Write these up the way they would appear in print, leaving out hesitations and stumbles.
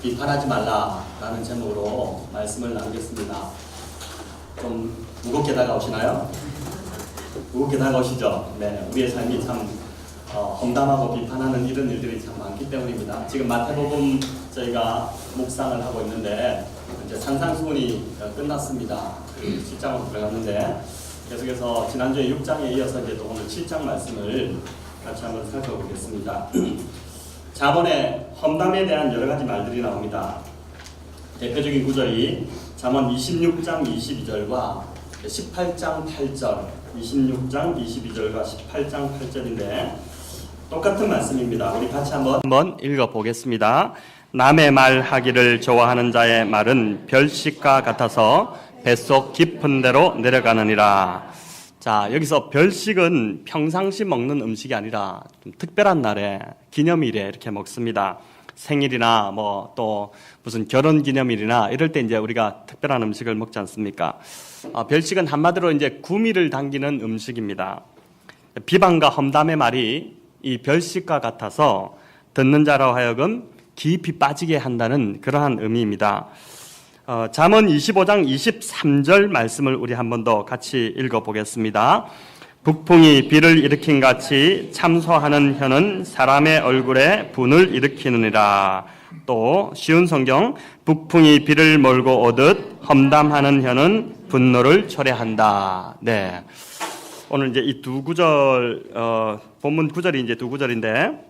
비판하지 말라라는 제목으로 말씀을 나누겠습니다. 좀 무겁게 다가오시나요? 무겁게 다가오시죠? 네, 우리의 삶이 참 험담하고 비판하는 이런 일들이 참 많기 때문입니다. 지금 마태복음 저희가 묵상을 하고 있는데 이제 산상수훈이 끝났습니다. 7장으로 들어갔는데 계속해서 지난주에 6장에 이어서 이제 또 오늘 7장 말씀을 같이 한번 살펴보겠습니다. 잠언에 험담에 대한 여러 가지 말들이 나옵니다. 대표적인 구절이 잠언 26장 22절과 18장 8절, 26장 22절과 18장 8절인데 똑같은 말씀입니다. 우리 같이 한번 읽어보겠습니다. 남의 말하기를 좋아하는 자의 말은 별식과 같아서 뱃속 깊은 데로 내려가느니라. 자, 여기서 별식은 평상시 먹는 음식이 아니라 좀 특별한 날에 기념일에 이렇게 먹습니다. 생일이나 뭐 또 무슨 결혼 기념일이나 이럴 때 이제 우리가 특별한 음식을 먹지 않습니까? 별식은 한마디로 이제 구미를 당기는 음식입니다. 비방과 험담의 말이 이 별식과 같아서 듣는 자로 하여금 깊이 빠지게 한다는 그러한 의미입니다. 잠언 25장 23절 말씀을 우리 한 번 더 같이 읽어보겠습니다. 북풍이 비를 일으킨 같이 참소하는 혀는 사람의 얼굴에 분을 일으키느니라. 또 쉬운 성경, 북풍이 비를 몰고 오듯 험담하는 혀는 분노를 초래한다. 네, 오늘 이제 이 두 구절 본문 구절이 이제 두 구절인데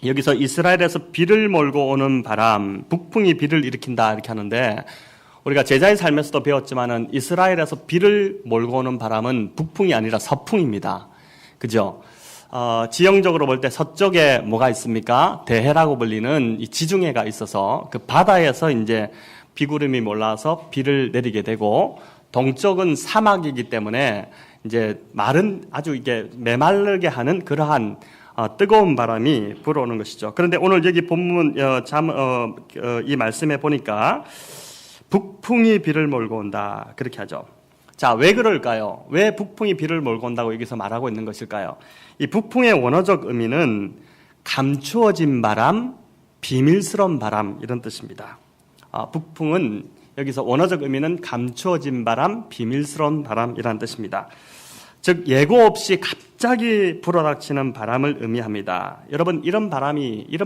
여기서 이스라엘에서 비를 몰고 오는 바람, 북풍이 비를 일으킨다 이렇게 하는데 우리가 제자의 삶에서도 배웠지만은 이스라엘에서 비를 몰고 오는 바람은 북풍이 아니라 서풍입니다. 그죠? 지형적으로 볼 때 서쪽에 뭐가 있습니까? 대해라고 불리는 이 지중해가 있어서 그 바다에서 이제 비구름이 몰라서 비를 내리게 되고 동쪽은 사막이기 때문에 이제 마른 아주 이게 메마르게 하는 그러한 뜨거운 바람이 불어오는 것이죠. 그런데 오늘 여기 본문 이 말씀에 보니까 북풍이 비를 몰고 온다 그렇게 하죠. 자, 왜 그럴까요? 왜 북풍이 비를 몰고 온다고 여기서 말하고 있는 것일까요? 이 북풍의 원어적 의미는 감추어진 바람, 비밀스러운 바람 이런 뜻입니다. 북풍은 여기서 원어적 의미는 감추어진 바람, 비밀스러운 바람이라는 뜻입니다. 즉 예고 없이 갑자기 불어닥치는 바람을 의미합니다. 여러분, 이런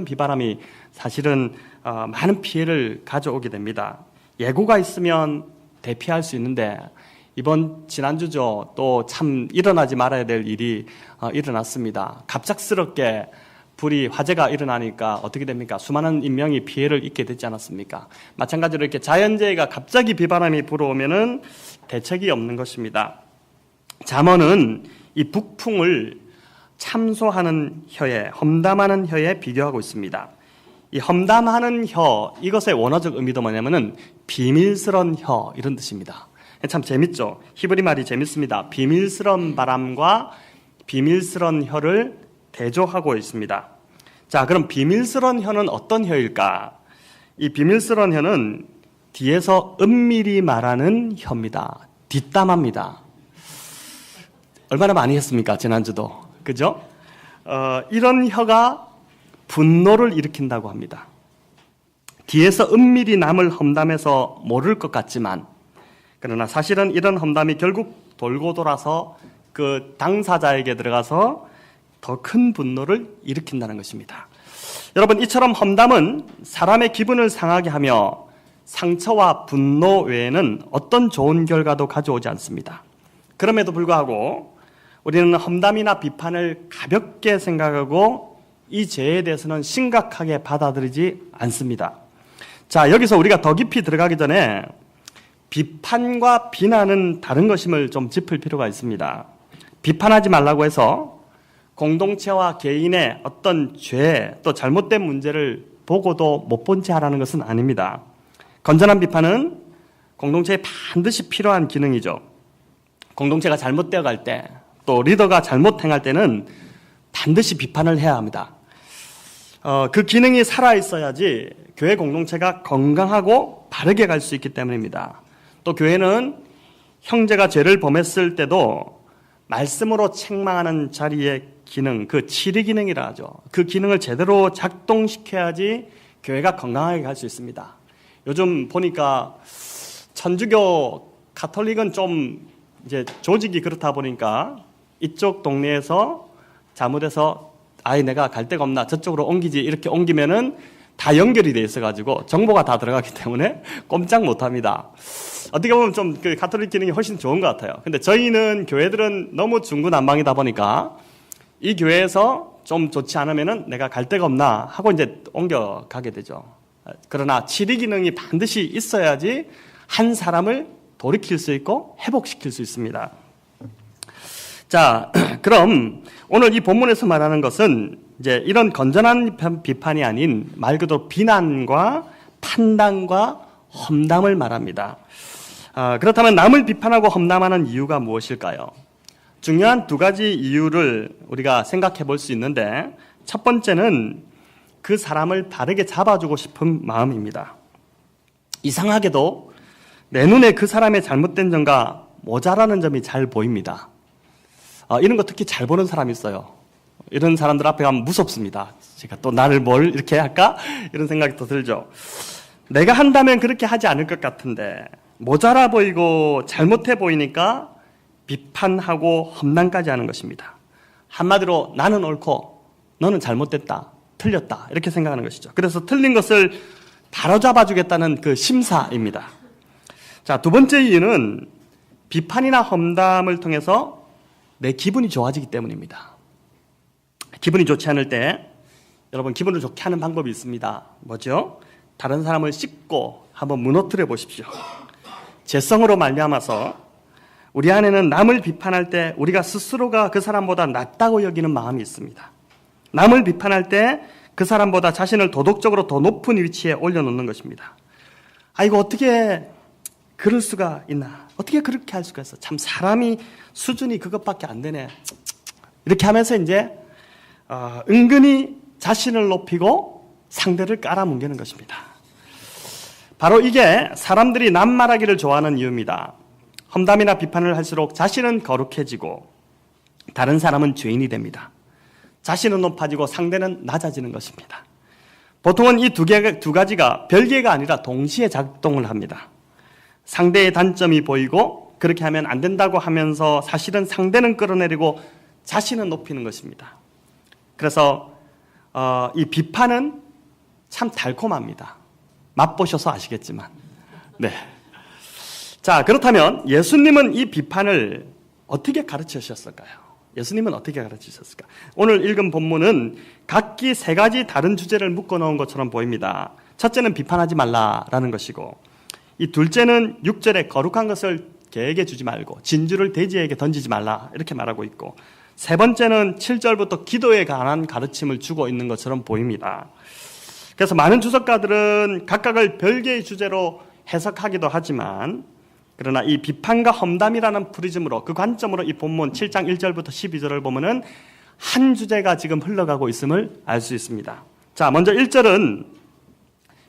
비바람이 사실은 많은 피해를 가져오게 됩니다. 예고가 있으면 대피할 수 있는데 지난주죠. 또 참 일어나지 말아야 될 일이 일어났습니다. 갑작스럽게 화재가 일어나니까 어떻게 됩니까? 수많은 인명이 피해를 입게 되지 않았습니까? 마찬가지로 이렇게 자연재해가 갑자기 비바람이 불어오면은 대책이 없는 것입니다. 잠언은 이 북풍을 참소하는 혀에, 험담하는 혀에 비교하고 있습니다. 이 험담하는 혀, 이것의 원어적 의미도 뭐냐면은 비밀스러운 혀 이런 뜻입니다. 참 재밌죠? 히브리 말이 재밌습니다. 비밀스러운 바람과 비밀스러운 혀를 대조하고 있습니다. 자, 그럼 비밀스러운 혀는 어떤 혀일까? 이 비밀스러운 혀는 뒤에서 은밀히 말하는 혀입니다. 뒷담화입니다. 얼마나 많이 했습니까? 지난주도. 그죠? 이런 혀가 분노를 일으킨다고 합니다. 뒤에서 은밀히 남을 험담해서 모를 것 같지만 그러나 사실은 이런 험담이 결국 돌고 돌아서 그 당사자에게 들어가서 더 큰 분노를 일으킨다는 것입니다. 여러분, 이처럼 험담은 사람의 기분을 상하게 하며 상처와 분노 외에는 어떤 좋은 결과도 가져오지 않습니다. 그럼에도 불구하고 우리는 험담이나 비판을 가볍게 생각하고 이 죄에 대해서는 심각하게 받아들이지 않습니다. 자, 여기서 우리가 더 깊이 들어가기 전에 비판과 비난은 다른 것임을 좀 짚을 필요가 있습니다. 비판하지 말라고 해서 공동체와 개인의 어떤 죄 또 잘못된 문제를 보고도 못 본 채 하라는 것은 아닙니다. 건전한 비판은 공동체에 반드시 필요한 기능이죠. 공동체가 잘못되어 갈 때 또 리더가 잘못 행할 때는 반드시 비판을 해야 합니다. 그 기능이 살아있어야지 교회 공동체가 건강하고 바르게 갈 수 있기 때문입니다. 또 교회는 형제가 죄를 범했을 때도 말씀으로 책망하는 자리의 기능, 그 치리 기능이라 하죠. 그 기능을 제대로 작동시켜야지 교회가 건강하게 갈 수 있습니다. 요즘 보니까 천주교 가톨릭은 좀 이제 조직이 그렇다 보니까 이쪽 동네에서 잘못해서 아예 내가 갈 데가 없나 저쪽으로 옮기지 이렇게 옮기면은 다 연결이 돼 있어가지고 정보가 다 들어가기 때문에 꼼짝 못합니다. 어떻게 보면 좀 그 가톨릭 기능이 훨씬 좋은 것 같아요. 근데 저희는 교회들은 너무 중구난방이다 보니까 이 교회에서 좀 좋지 않으면은 내가 갈 데가 없나 하고 이제 옮겨가게 되죠. 그러나 치리 기능이 반드시 있어야지 한 사람을 돌이킬 수 있고 회복시킬 수 있습니다. 자, 그럼 오늘 이 본문에서 말하는 것은 이제 이런 건전한 비판이 아닌 말 그대로 비난과 판단과 험담을 말합니다. 그렇다면 남을 비판하고 험담하는 이유가 무엇일까요? 중요한 두 가지 이유를 우리가 생각해 볼 수 있는데 첫 번째는 그 사람을 바르게 잡아주고 싶은 마음입니다. 이상하게도 내 눈에 그 사람의 잘못된 점과 모자라는 점이 잘 보입니다. 이런 거 특히 잘 보는 사람이 있어요. 이런 사람들 앞에 가면 무섭습니다. 제가 또 나를 뭘 이렇게 할까? 이런 생각이 또 들죠. 내가 한다면 그렇게 하지 않을 것 같은데 모자라 보이고 잘못해 보이니까 비판하고 험담까지 하는 것입니다. 한마디로 나는 옳고 너는 잘못됐다, 틀렸다 이렇게 생각하는 것이죠. 그래서 틀린 것을 바로잡아주겠다는 그 심사입니다. 자, 두 번째 이유는 비판이나 험담을 통해서 내 기분이 좋아지기 때문입니다. 기분이 좋지 않을 때 여러분 기분을 좋게 하는 방법이 있습니다. 뭐죠? 다른 사람을 씹고 한번 무너뜨려 보십시오. 재성으로 말미암아서 우리 안에는 남을 비판할 때 우리가 스스로가 그 사람보다 낫다고 여기는 마음이 있습니다. 남을 비판할 때 그 사람보다 자신을 도덕적으로 더 높은 위치에 올려놓는 것입니다. 이거 어떻게 그럴 수가 있나? 어떻게 그렇게 할 수가 있어? 참 사람이 수준이 그것밖에 안 되네. 이렇게 하면서 이제 은근히 자신을 높이고 상대를 깔아뭉개는 것입니다. 바로 이게 사람들이 남 말하기를 좋아하는 이유입니다. 험담이나 비판을 할수록 자신은 거룩해지고 다른 사람은 죄인이 됩니다. 자신은 높아지고 상대는 낮아지는 것입니다. 보통은 이 두 가지가 별개가 아니라 동시에 작동을 합니다. 상대의 단점이 보이고 그렇게 하면 안 된다고 하면서 사실은 상대는 끌어내리고 자신은 높이는 것입니다. 그래서 이 비판은 참 달콤합니다. 맛보셔서 아시겠지만. 네. 자, 그렇다면 예수님은 이 비판을 어떻게 가르치셨을까요? 예수님은 어떻게 가르치셨을까? 오늘 읽은 본문은 각기 세 가지 다른 주제를 묶어놓은 것처럼 보입니다. 첫째는 비판하지 말라라는 것이고 이 둘째는 6절에 거룩한 것을 개에게 주지 말고 진주를 돼지에게 던지지 말라 이렇게 말하고 있고 세 번째는 7절부터 기도에 관한 가르침을 주고 있는 것처럼 보입니다. 그래서 많은 주석가들은 각각을 별개의 주제로 해석하기도 하지만 그러나 이 비판과 험담이라는 프리즘으로 그 관점으로 이 본문 7장 1절부터 12절을 보면은 한 주제가 지금 흘러가고 있음을 알 수 있습니다. 자, 먼저 1절은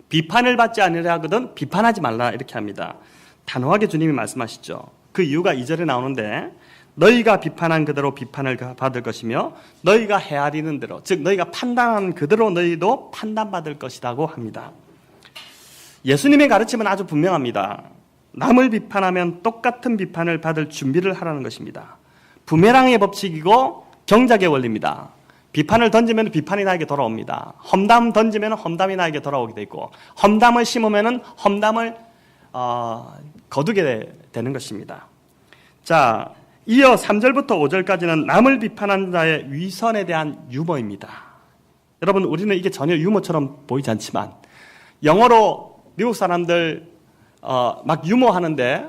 비판을 받지 아니하려 하거든 비판하지 말라 이렇게 합니다. 단호하게 주님이 말씀하시죠. 그 이유가 2절에 나오는데 너희가 비판한 그대로 비판을 받을 것이며 너희가 헤아리는 대로 즉 너희가 판단하는 그대로 너희도 판단받을 것이라고 합니다. 예수님의 가르침은 아주 분명합니다. 남을 비판하면 똑같은 비판을 받을 준비를 하라는 것입니다. 부메랑의 법칙이고 경작의 원리입니다. 비판을 던지면 비판이 나에게 돌아옵니다. 험담 던지면 험담이 나에게 돌아오게 돼 있고 험담을 심으면 험담을 거두게 되는 것입니다. 자, 이어 3절부터 5절까지는 남을 비판한 자의 위선에 대한 유머입니다. 여러분, 우리는 이게 전혀 유머처럼 보이지 않지만 영어로 미국 사람들 막 유머하는데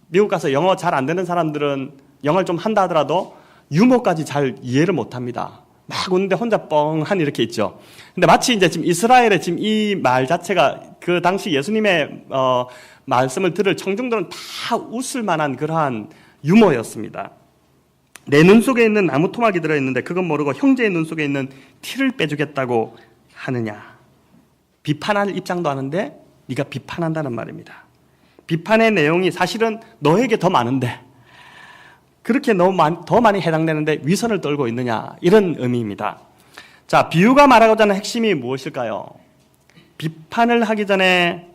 미국 가서 영어 잘 안 되는 사람들은 영어를 좀 한다 하더라도 유머까지 잘 이해를 못합니다. 막 웃는데 혼자 뻥한 이렇게 있죠. 근데 마치 이제 지금 이스라엘의 지금 이 말 자체가 그 당시 예수님의 말씀을 들을 청중들은 다 웃을 만한 그러한 유머였습니다. 내 눈 속에 있는 나무 토막이 들어있는데 그건 모르고 형제의 눈 속에 있는 티를 빼주겠다고 하느냐. 비판할 입장도 하는데 네가 비판한다는 말입니다. 비판의 내용이 사실은 너에게 더 많은데 그렇게 더 많이 해당되는데 위선을 떨고 있느냐 이런 의미입니다. 자, 비유가 말하고자 하는 핵심이 무엇일까요? 비판을 하기 전에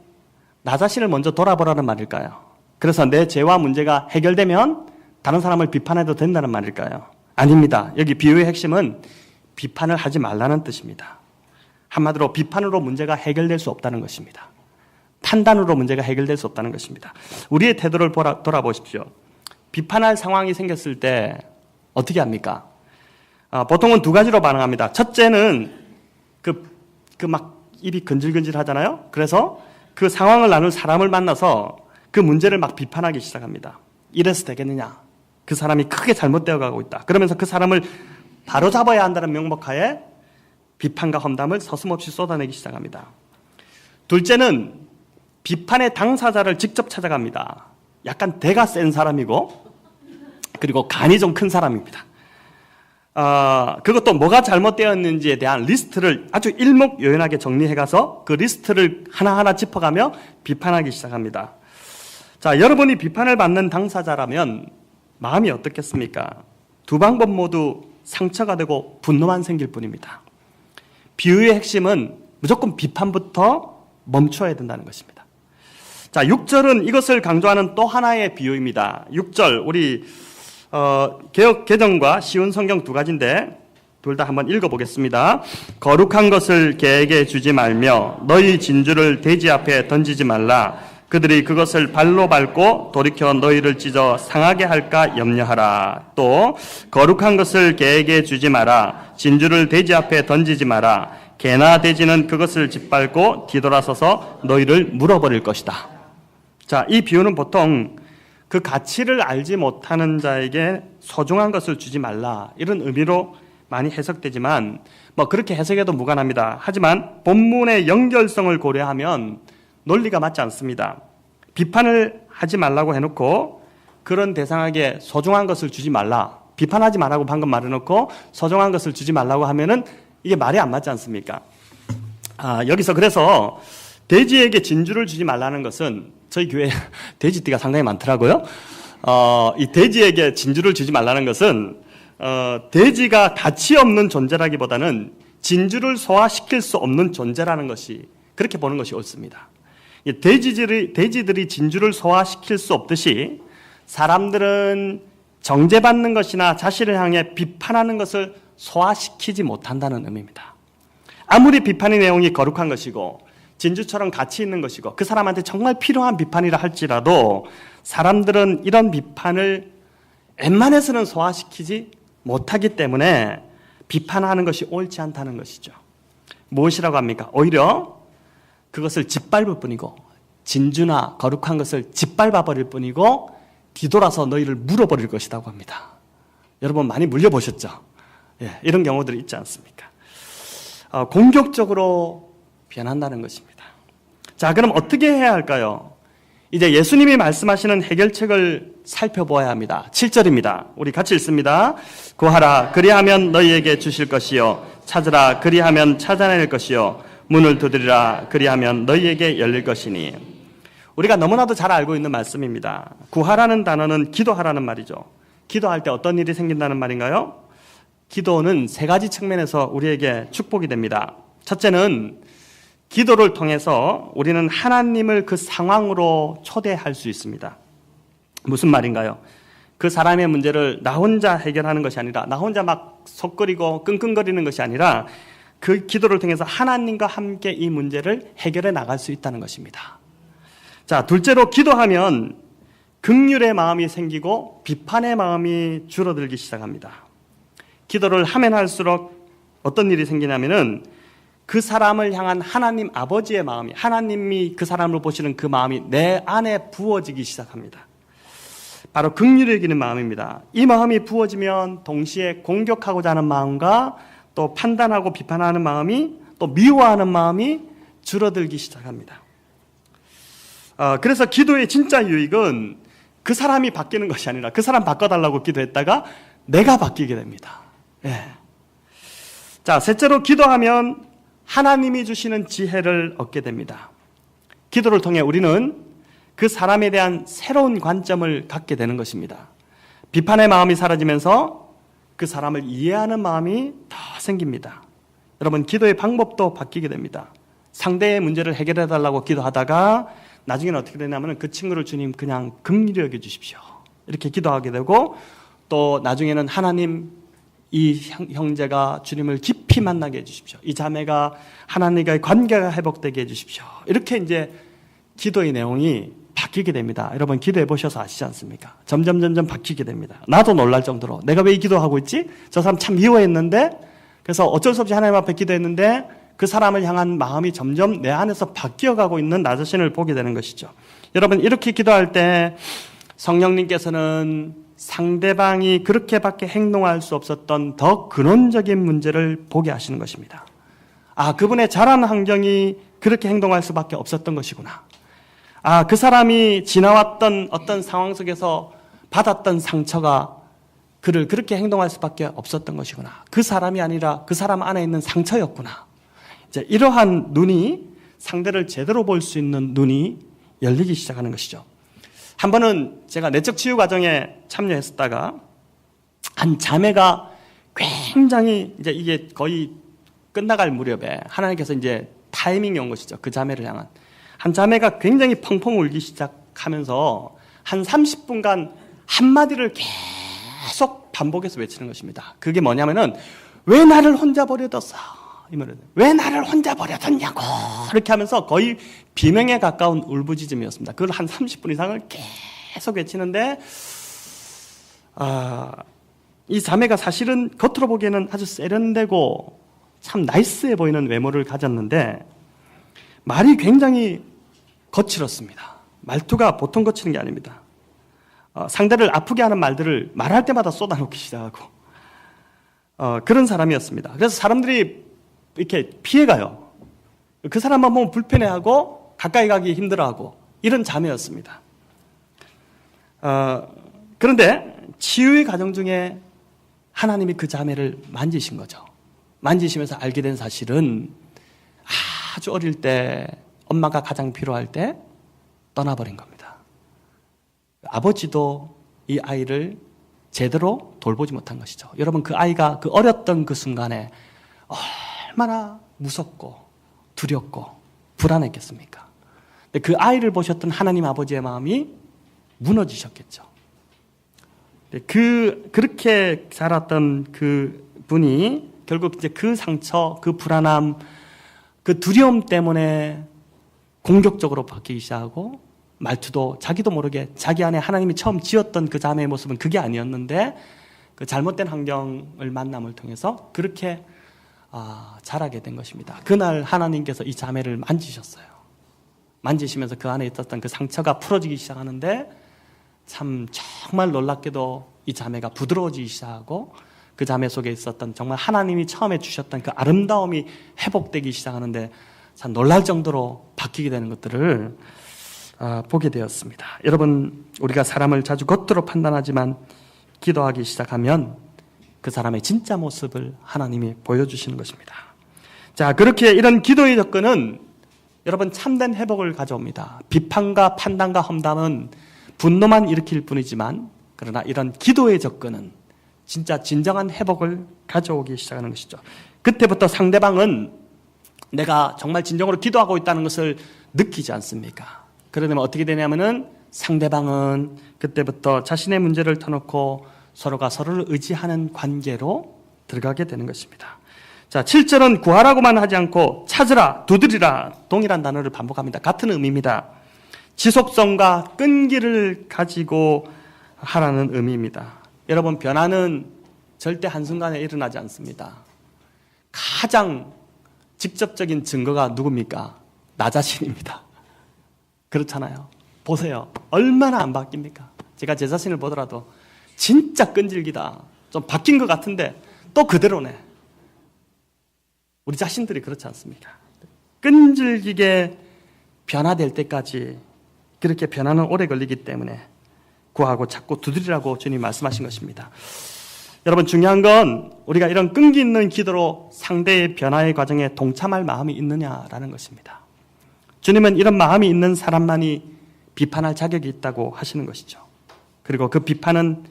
나 자신을 먼저 돌아보라는 말일까요? 그래서 내 죄와 문제가 해결되면 다른 사람을 비판해도 된다는 말일까요? 아닙니다. 여기 비유의 핵심은 비판을 하지 말라는 뜻입니다. 한마디로 비판으로 문제가 해결될 수 없다는 것입니다. 판단으로 문제가 해결될 수 없다는 것입니다. 우리의 태도를 돌아보십시오. 비판할 상황이 생겼을 때 어떻게 합니까? 보통은 두 가지로 반응합니다. 첫째는 막 입이 근질근질 하잖아요. 그래서 그 상황을 나눌 사람을 만나서 그 문제를 막 비판하기 시작합니다. 이래서 되겠느냐? 그 사람이 크게 잘못되어 가고 있다. 그러면서 그 사람을 바로잡아야 한다는 명목하에 비판과 험담을 서슴없이 쏟아내기 시작합니다. 둘째는 비판의 당사자를 직접 찾아갑니다. 약간 대가 센 사람이고 그리고 간이 좀 큰 사람입니다. 그것도 뭐가 잘못되었는지에 대한 리스트를 아주 일목요연하게 정리해가서 그 리스트를 하나하나 짚어가며 비판하기 시작합니다. 자, 여러분이 비판을 받는 당사자라면 마음이 어떻겠습니까? 두 방법 모두 상처가 되고 분노만 생길 뿐입니다. 비유의 핵심은 무조건 비판부터 멈춰야 된다는 것입니다. 자, 6절은 이것을 강조하는 또 하나의 비유입니다. 6절, 우리 개역 개정과 쉬운 성경 두 가지인데 둘 다 한번 읽어보겠습니다. 거룩한 것을 개에게 주지 말며 너희 진주를 돼지 앞에 던지지 말라. 그들이 그것을 발로 밟고 돌이켜 너희를 찢어 상하게 할까 염려하라. 또 거룩한 것을 개에게 주지 마라. 진주를 돼지 앞에 던지지 마라. 개나 돼지는 그것을 짓밟고 뒤돌아서서 너희를 물어버릴 것이다. 자, 이 비유는 보통 그 가치를 알지 못하는 자에게 소중한 것을 주지 말라, 이런 의미로 많이 해석되지만 뭐 그렇게 해석해도 무관합니다. 하지만 본문의 연결성을 고려하면 논리가 맞지 않습니다. 비판을 하지 말라고 해놓고 그런 대상에게 소중한 것을 주지 말라, 비판하지 말라고 방금 말해놓고 소중한 것을 주지 말라고 하면은 이게 말이 안 맞지 않습니까? 여기서 그래서 돼지에게 진주를 주지 말라는 것은 저희 교회에 돼지띠가 상당히 많더라고요. 이 돼지에게 진주를 주지 말라는 것은 돼지가 가치 없는 존재라기보다는 진주를 소화시킬 수 없는 존재라는 것이, 그렇게 보는 것이 옳습니다. 돼지들이 진주를 소화시킬 수 없듯이 사람들은 정죄받는 것이나 자신을 향해 비판하는 것을 소화시키지 못한다는 의미입니다. 아무리 비판의 내용이 거룩한 것이고 진주처럼 가치 있는 것이고 그 사람한테 정말 필요한 비판이라 할지라도 사람들은 이런 비판을 웬만해서는 소화시키지 못하기 때문에 비판하는 것이 옳지 않다는 것이죠. 무엇이라고 합니까? 오히려 그것을 짓밟을 뿐이고 진주나 거룩한 것을 짓밟아 버릴 뿐이고 뒤돌아서 너희를 물어버릴 것이라고 합니다. 여러분 많이 물려보셨죠? 예, 이런 경우들이 있지 않습니까? 공격적으로 변한다는 것입니다. 자, 그럼 어떻게 해야 할까요? 이제 예수님이 말씀하시는 해결책을 살펴보아야 합니다. 7절입니다. 우리 같이 읽습니다. 구하라 그리하면 너희에게 주실 것이요 찾으라 그리하면 찾아낼 것이요 문을 두드리라 그리하면 너희에게 열릴 것이니. 우리가 너무나도 잘 알고 있는 말씀입니다. 구하라는 단어는 기도하라는 말이죠. 기도할 때 어떤 일이 생긴다는 말인가요? 기도는 세 가지 측면에서 우리에게 축복이 됩니다. 첫째는 기도를 통해서 우리는 하나님을 그 상황으로 초대할 수 있습니다. 무슨 말인가요? 그 사람의 문제를 나 혼자 해결하는 것이 아니라, 나 혼자 막 속거리고 끙끙거리는 것이 아니라 그 기도를 통해서 하나님과 함께 이 문제를 해결해 나갈 수 있다는 것입니다. 자, 둘째로 기도하면 긍휼의 마음이 생기고 비판의 마음이 줄어들기 시작합니다. 기도를 하면 할수록 어떤 일이 생기냐면은 그 사람을 향한 하나님 아버지의 마음이, 하나님이 그 사람을 보시는 그 마음이 내 안에 부어지기 시작합니다. 바로 긍휼을 여기는 마음입니다. 이 마음이 부어지면 동시에 공격하고자 하는 마음과 또 판단하고 비판하는 마음이, 또 미워하는 마음이 줄어들기 시작합니다. 그래서 기도의 진짜 유익은 그 사람이 바뀌는 것이 아니라 그 사람 바꿔달라고 기도했다가 내가 바뀌게 됩니다. 예. 자, 셋째로 기도하면 하나님이 주시는 지혜를 얻게 됩니다. 기도를 통해 우리는 그 사람에 대한 새로운 관점을 갖게 되는 것입니다. 비판의 마음이 사라지면서 그 사람을 이해하는 마음이 더 생깁니다. 여러분, 기도의 방법도 바뀌게 됩니다. 상대의 문제를 해결해 달라고 기도하다가 나중에는 어떻게 되냐면 그 친구를 주님 그냥 긍휼히 여겨 주십시오. 이렇게 기도하게 되고 또 나중에는 하나님 이 형제가 주님을 깊이 만나게 해주십시오. 이 자매가 하나님과의 관계가 회복되게 해주십시오. 이렇게 이제 기도의 내용이 바뀌게 됩니다. 여러분 기도해 보셔서 아시지 않습니까? 점점 바뀌게 됩니다. 나도 놀랄 정도로 내가 왜 이 기도하고 있지? 저 사람 참 미워했는데 그래서 어쩔 수 없이 하나님 앞에 기도했는데 그 사람을 향한 마음이 점점 내 안에서 바뀌어가고 있는 나 자신을 보게 되는 것이죠. 여러분 이렇게 기도할 때 성령님께서는 상대방이 그렇게밖에 행동할 수 없었던 더 근원적인 문제를 보게 하시는 것입니다. 아, 그분의 자란 환경이 그렇게 행동할 수밖에 없었던 것이구나. 아, 그 사람이 지나왔던 어떤 상황 속에서 받았던 상처가 그를 그렇게 행동할 수밖에 없었던 것이구나. 그 사람이 아니라 그 사람 안에 있는 상처였구나. 이제 이러한 눈이 상대를 제대로 볼 수 있는 눈이 열리기 시작하는 것이죠. 한 번은 제가 내적 치유 과정에 참여했었다가 한 자매가 굉장히 이제 이게 거의 끝나갈 무렵에 하나님께서 이제 타이밍이 온 것이죠. 그 자매를 향한. 한 자매가 굉장히 펑펑 울기 시작하면서 한 30분간 한마디를 계속 반복해서 외치는 것입니다. 그게 뭐냐면은 왜 나를 혼자 버려뒀어? 이 말은 왜 나를 혼자 버려뒀냐고 이렇게 하면서 거의 비명에 가까운 울부짖음이었습니다. 그걸 한 30분 이상을 계속 외치는데 이 자매가 사실은 겉으로 보기에는 아주 세련되고 참 나이스해 보이는 외모를 가졌는데 말이 굉장히 거칠었습니다. 말투가 보통 거치는 게 아닙니다. 상대를 아프게 하는 말들을 말할 때마다 쏟아놓기 시작하고 그런 사람이었습니다. 그래서 사람들이 이렇게 피해가요. 그 사람만 보면 불편해하고 가까이 가기 힘들어하고 이런 자매였습니다. 그런데 치유의 과정 중에 하나님이 그 자매를 만지신 거죠. 만지시면서 알게 된 사실은 아주 어릴 때 엄마가 가장 필요할 때 떠나버린 겁니다. 아버지도 이 아이를 제대로 돌보지 못한 것이죠. 여러분 그 아이가 그 어렸던 그 순간에 얼마나 무섭고 두렵고 불안했겠습니까? 근데 그 아이를 보셨던 하나님 아버지의 마음이 무너지셨겠죠. 그렇게 자랐던 그 분이 결국 이제 그 상처, 그 불안함, 그 두려움 때문에 공격적으로 바뀌기 시작하고 말투도 자기도 모르게 자기 안에 하나님이 처음 지었던 그 자매의 모습은 그게 아니었는데 그 잘못된 환경을 만남을 통해서 그렇게 자라게 된 것입니다. 그날 하나님께서 이 자매를 만지셨어요. 만지시면서 그 안에 있었던 그 상처가 풀어지기 시작하는데 참 정말 놀랍게도 이 자매가 부드러워지기 시작하고 그 자매 속에 있었던 정말 하나님이 처음에 주셨던 그 아름다움이 회복되기 시작하는데 참 놀랄 정도로 바뀌게 되는 것들을 보게 되었습니다. 여러분 우리가 사람을 자주 겉으로 판단하지만 기도하기 시작하면 그 사람의 진짜 모습을 하나님이 보여주시는 것입니다. 자, 그렇게 이런 기도의 접근은 여러분 참된 회복을 가져옵니다. 비판과 판단과 험담은 분노만 일으킬 뿐이지만 그러나 이런 기도의 접근은 진짜 진정한 회복을 가져오기 시작하는 것이죠. 그때부터 상대방은 내가 정말 진정으로 기도하고 있다는 것을 느끼지 않습니까? 그러면 어떻게 되냐면은 상대방은 그때부터 자신의 문제를 터놓고 서로가 서로를 의지하는 관계로 들어가게 되는 것입니다. 자, 7절은 구하라고만 하지 않고 찾으라, 두드리라 동일한 단어를 반복합니다. 같은 의미입니다. 지속성과 끈기를 가지고 하라는 의미입니다. 여러분 변화는 절대 한순간에 일어나지 않습니다. 가장 직접적인 증거가 누굽니까? 나 자신입니다. 그렇잖아요. 보세요. 얼마나 안 바뀝니까? 제가 제 자신을 보더라도 진짜 끈질기다. 좀 바뀐 것 같은데 또 그대로네. 우리 자신들이 그렇지 않습니까? 끈질기게 변화될 때까지 그렇게 변화는 오래 걸리기 때문에 구하고 찾고 두드리라고 주님 말씀하신 것입니다. 여러분 중요한 건 우리가 이런 끈기 있는 기도로 상대의 변화의 과정에 동참할 마음이 있느냐라는 것입니다. 주님은 이런 마음이 있는 사람만이 비판할 자격이 있다고 하시는 것이죠. 그리고 그 비판은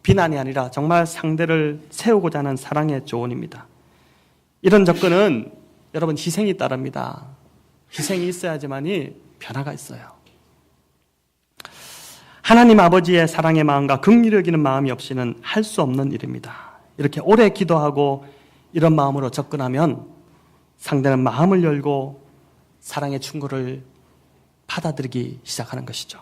비난이 아니라 정말 상대를 세우고자 하는 사랑의 조언입니다. 이런 접근은 여러분 희생이 따릅니다. 희생이 있어야지만이 변화가 있어요. 하나님 아버지의 사랑의 마음과 긍휼히 여기는 마음이 없이는 할 수 없는 일입니다. 이렇게 오래 기도하고 이런 마음으로 접근하면 상대는 마음을 열고 사랑의 충고를 받아들이기 시작하는 것이죠.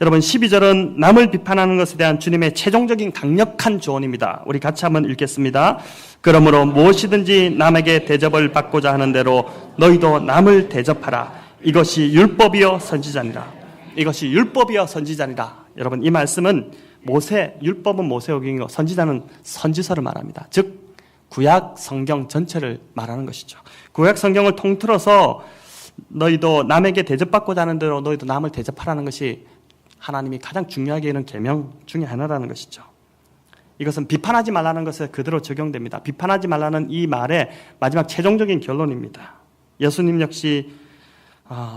여러분, 12절은 남을 비판하는 것에 대한 주님의 최종적인 강력한 조언입니다. 우리 같이 한번 읽겠습니다. 그러므로 무엇이든지 남에게 대접을 받고자 하는 대로 너희도 남을 대접하라. 이것이 율법이요 선지자니라. 이것이 율법이요 선지자니라. 여러분, 이 말씀은 율법은 모세오경이고 선지자는 선지서를 말합니다. 즉 구약 성경 전체를 말하는 것이죠. 구약 성경을 통틀어서 너희도 남에게 대접받고자 하는 대로 너희도 남을 대접하라는 것이 하나님이 가장 중요하게 여기는 계명 중에 하나라는 것이죠. 이것은 비판하지 말라는 것에 그대로 적용됩니다. 비판하지 말라는 이 말의 마지막 최종적인 결론입니다. 예수님 역시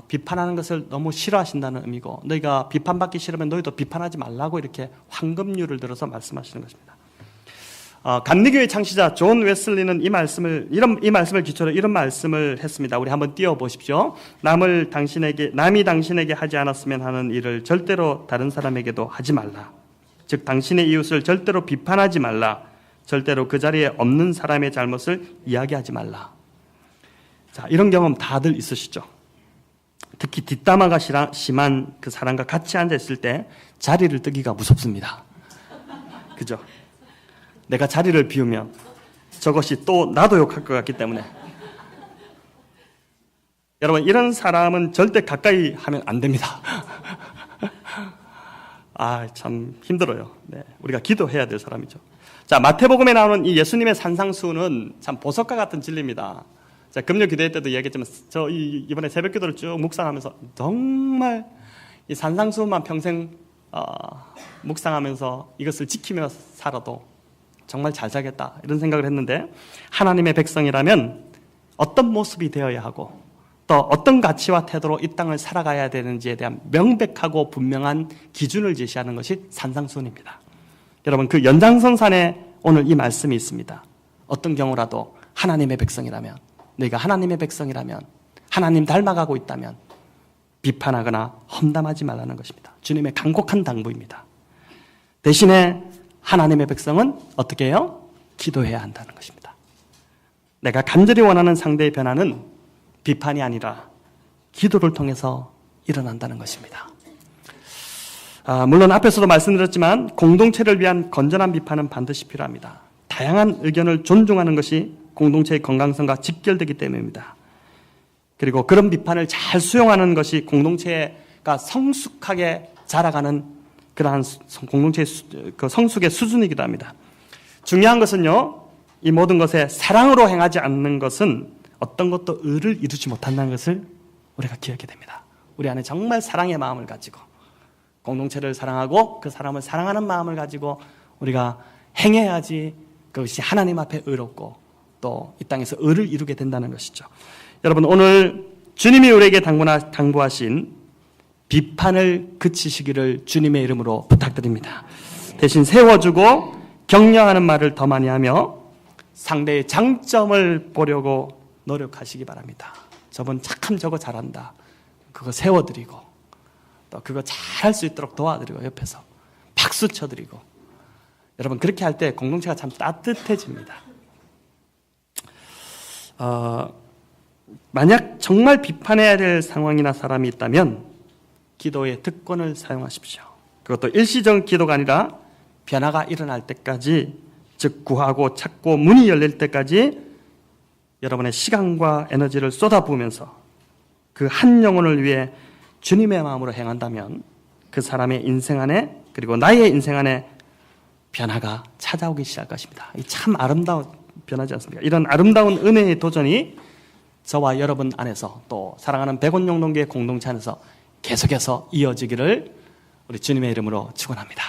비판하는 것을 너무 싫어하신다는 의미고, 너희가 비판받기 싫으면 너희도 비판하지 말라고 이렇게 황금률을 들어서 말씀하시는 것입니다. 감리교의 창시자 존 웨슬리는 이 말씀을 기초로 이런 말씀을 했습니다. 우리 한번 띄워보십시오. 남이 당신에게 하지 않았으면 하는 일을 절대로 다른 사람에게도 하지 말라. 즉 당신의 이웃을 절대로 비판하지 말라. 절대로 그 자리에 없는 사람의 잘못을 이야기하지 말라. 자, 이런 경험 다들 있으시죠? 특히 뒷담화가 심한 그 사람과 같이 앉아있을 때 자리를 뜨기가 무섭습니다. 그죠? 내가 자리를 비우면 저것이 또 나도 욕할 것 같기 때문에. 여러분, 이런 사람은 절대 가까이 하면 안 됩니다. 참 힘들어요. 네, 우리가 기도해야 될 사람이죠. 자, 마태복음에 나오는 이 예수님의 산상수훈은 참 보석과 같은 진리입니다. 자, 금요 기도회 때도 이야기했지만 이번에 새벽 기도를 쭉 묵상하면서 정말 이 산상수훈만 평생 묵상하면서 이것을 지키며 살아도 정말 잘 살겠다 이런 생각을 했는데, 하나님의 백성이라면 어떤 모습이 되어야 하고 또 어떤 가치와 태도로 이 땅을 살아가야 되는지에 대한 명백하고 분명한 기준을 제시하는 것이 산상수훈입니다. 여러분, 그 연장선상에 오늘 이 말씀이 있습니다. 어떤 경우라도 하나님의 백성이라면, 너희가 하나님의 백성이라면, 하나님 닮아가고 있다면 비판하거나 험담하지 말라는 것입니다. 주님의 간곡한 당부입니다. 대신에 하나님의 백성은 어떻게 해요? 기도해야 한다는 것입니다. 내가 간절히 원하는 상대의 변화는 비판이 아니라 기도를 통해서 일어난다는 것입니다. 물론 앞에서도 말씀드렸지만 공동체를 위한 건전한 비판은 반드시 필요합니다. 다양한 의견을 존중하는 것이 공동체의 건강성과 직결되기 때문입니다. 그리고 그런 비판을 잘 수용하는 것이 공동체가 성숙하게 자라가는 그러한 공동체의 그 성숙의 수준이기도 합니다. 중요한 것은요, 이 모든 것에 사랑으로 행하지 않는 것은 어떤 것도 의를 이루지 못한다는 것을 우리가 기억해야 됩니다. 우리 안에 정말 사랑의 마음을 가지고 공동체를 사랑하고 그 사람을 사랑하는 마음을 가지고 우리가 행해야지 그것이 하나님 앞에 의롭고 또 이 땅에서 의를 이루게 된다는 것이죠. 여러분, 오늘 주님이 우리에게 당부하신 비판을 그치시기를 주님의 이름으로 부탁드립니다. 대신 세워주고 격려하는 말을 더 많이 하며 상대의 장점을 보려고 노력하시기 바랍니다. 저분 착함 저거 잘한다. 그거 세워드리고 또 그거 잘할 수 있도록 도와드리고 옆에서 박수 쳐드리고, 여러분 그렇게 할 때 공동체가 참 따뜻해집니다. 만약 정말 비판해야 될 상황이나 사람이 있다면 기도의 특권을 사용하십시오. 그것도 일시적 기도가 아니라 변화가 일어날 때까지, 즉 구하고 찾고 문이 열릴 때까지 여러분의 시간과 에너지를 쏟아부으면서 그 한 영혼을 위해 주님의 마음으로 행한다면 그 사람의 인생 안에, 그리고 나의 인생 안에 변화가 찾아오기 시작할 것입니다. 이 참 아름다운 변하지 않습니까? 이런 아름다운 은혜의 도전이 저와 여러분 안에서 또 사랑하는 백원용동교회 공동체 안에서 계속해서 이어지기를 우리 주님의 이름으로 축원합니다.